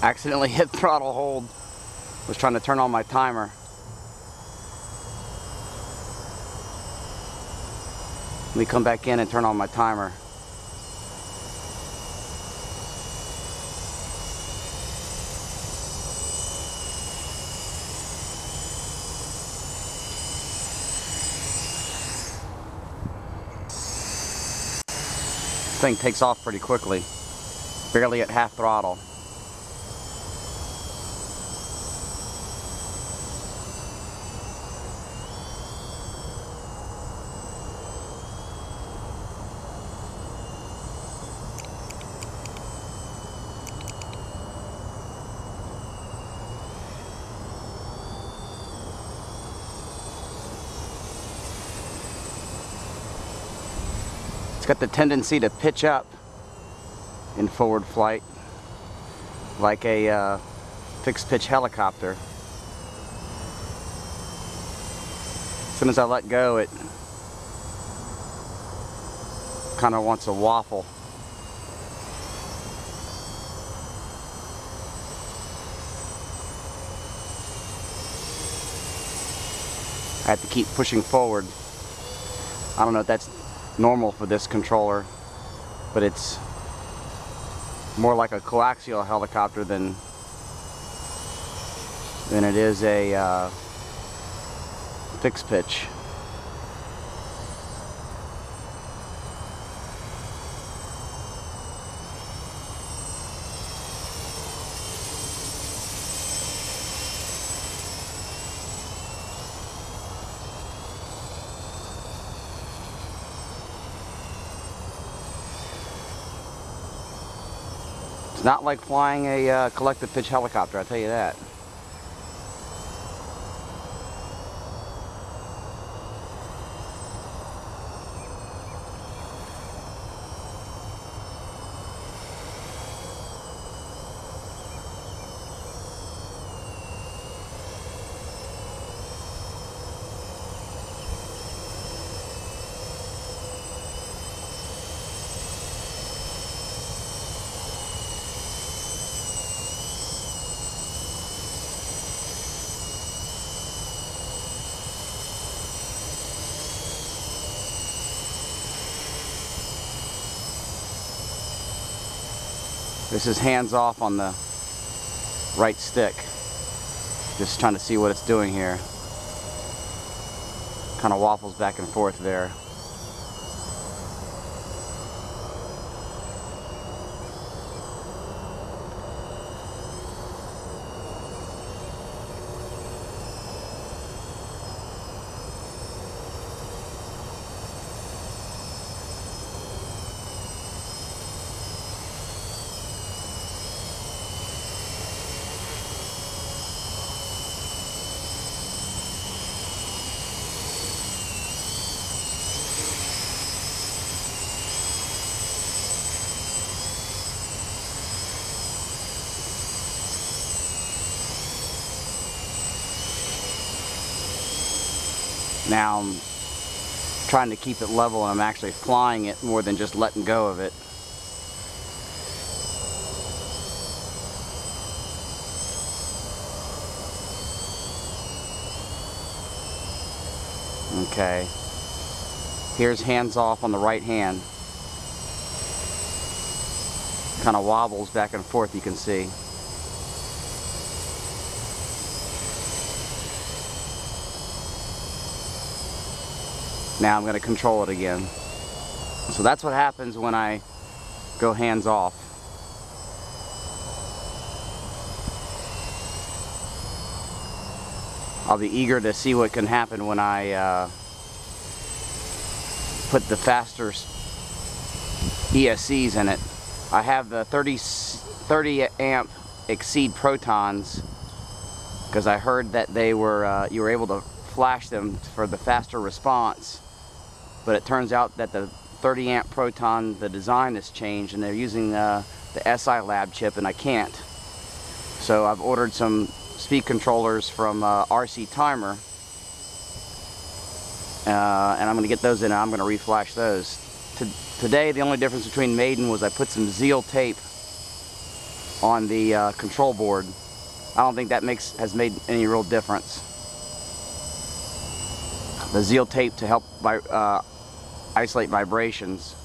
Accidentally hit throttle hold. Was trying to turn on my timer. Let me come back in and turn on my timer. This thing takes off pretty quickly. Barely at half throttle. It's got the tendency to pitch up in forward flight like a fixed pitch helicopter. As soon as I let go, it kind of wants to waffle. I have to keep pushing forward. I don't know if that's normal for this controller, but it's more like a coaxial helicopter than it is a fixed pitch. It's not like flying a collective pitch helicopter, I'll tell you that. This is hands off on the right stick. Just trying to see what it's doing here. Kind of waffles back and forth there. Now I'm trying to keep it level and I'm actually flying it more than just letting go of it. Okay. Here's hands off on the right hand. Kind of wobbles back and forth, you can see. Now I'm going to control it again. So that's what happens when I go hands off. I'll be eager to see what can happen when I put the faster ESCs in it. I have the 30 amp Exceed Protons because I heard that they were you were able to flash them for the faster response. But it turns out that the 30 amp Proton, the design has changed and they're using the SI Lab chip and I can't. So I've ordered some speed controllers from RC Timer and I'm going to get those in and I'm going to reflash those. Today the only difference between Maiden was I put some Zeal tape on the control board. I don't think that has made any real difference. The Zeal tape to help isolate vibrations,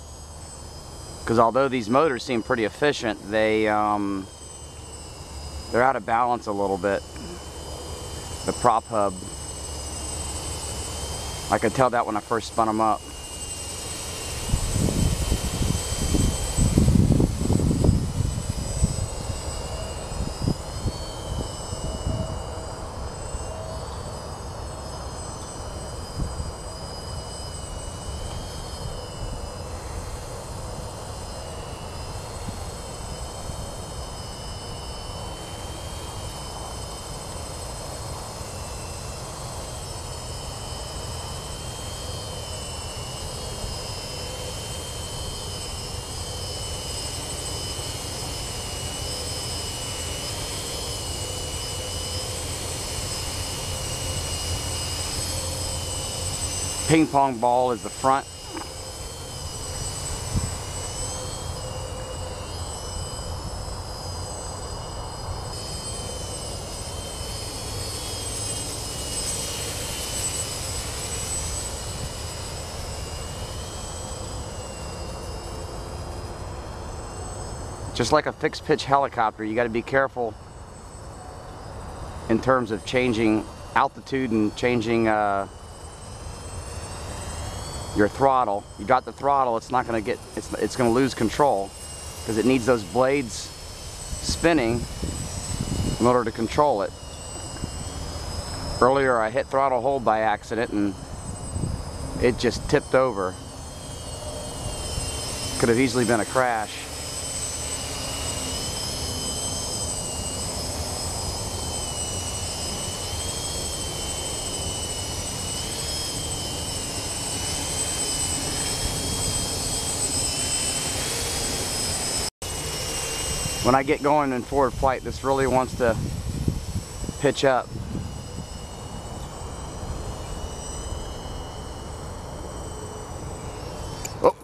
because although these motors seem pretty efficient, they're out of balance a little bit. The prop hub, I could tell that when I first spun them up. Ping pong ball is the front. Just like a fixed pitch helicopter, you got to be careful in terms of changing altitude and changing your throttle. You drop the throttle, it's not going to it's going to lose control, because it needs those blades spinning in order to control it. Earlier I hit throttle hold by accident and it just tipped over. Could have easily been a crash. When I get going in forward flight, this really wants to pitch up. Oh,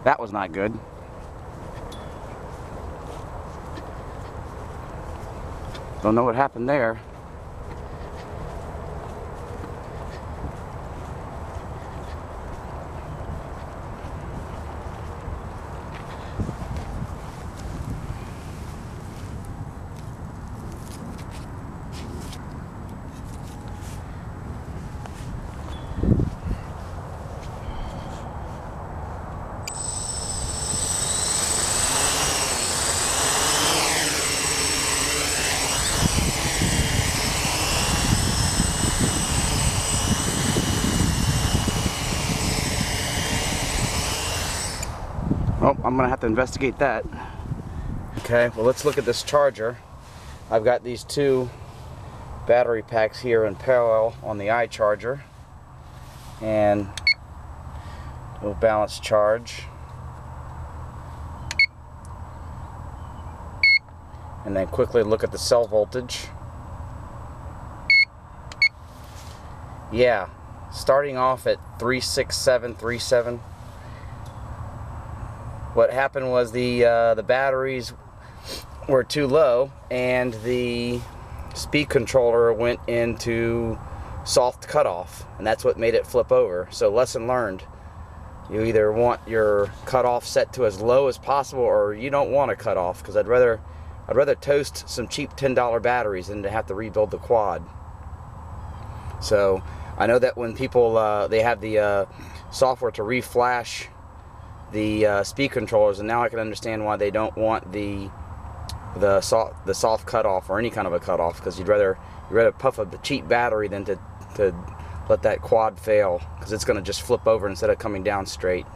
that was not good. Don't know what happened there. Oh, I'm gonna have to investigate that. Okay, well, let's look at this charger. I've got these two battery packs here in parallel on the iCharger, and we'll balance charge, and then quickly look at the cell voltage. Yeah, starting off at 36737. What happened was the batteries were too low, and the speed controller went into soft cutoff, and that's what made it flip over. So lesson learned: you either want your cutoff set to as low as possible, or you don't want a cutoff, because I'd rather toast some cheap $10 batteries than to have to rebuild the quad. So I know that when people they have the software to reflash the speed controllers, and now I can understand why they don't want the soft cutoff or any kind of a cutoff, because you'd rather puff a cheap battery than to let that quad fail, because it's going to just flip over instead of coming down straight.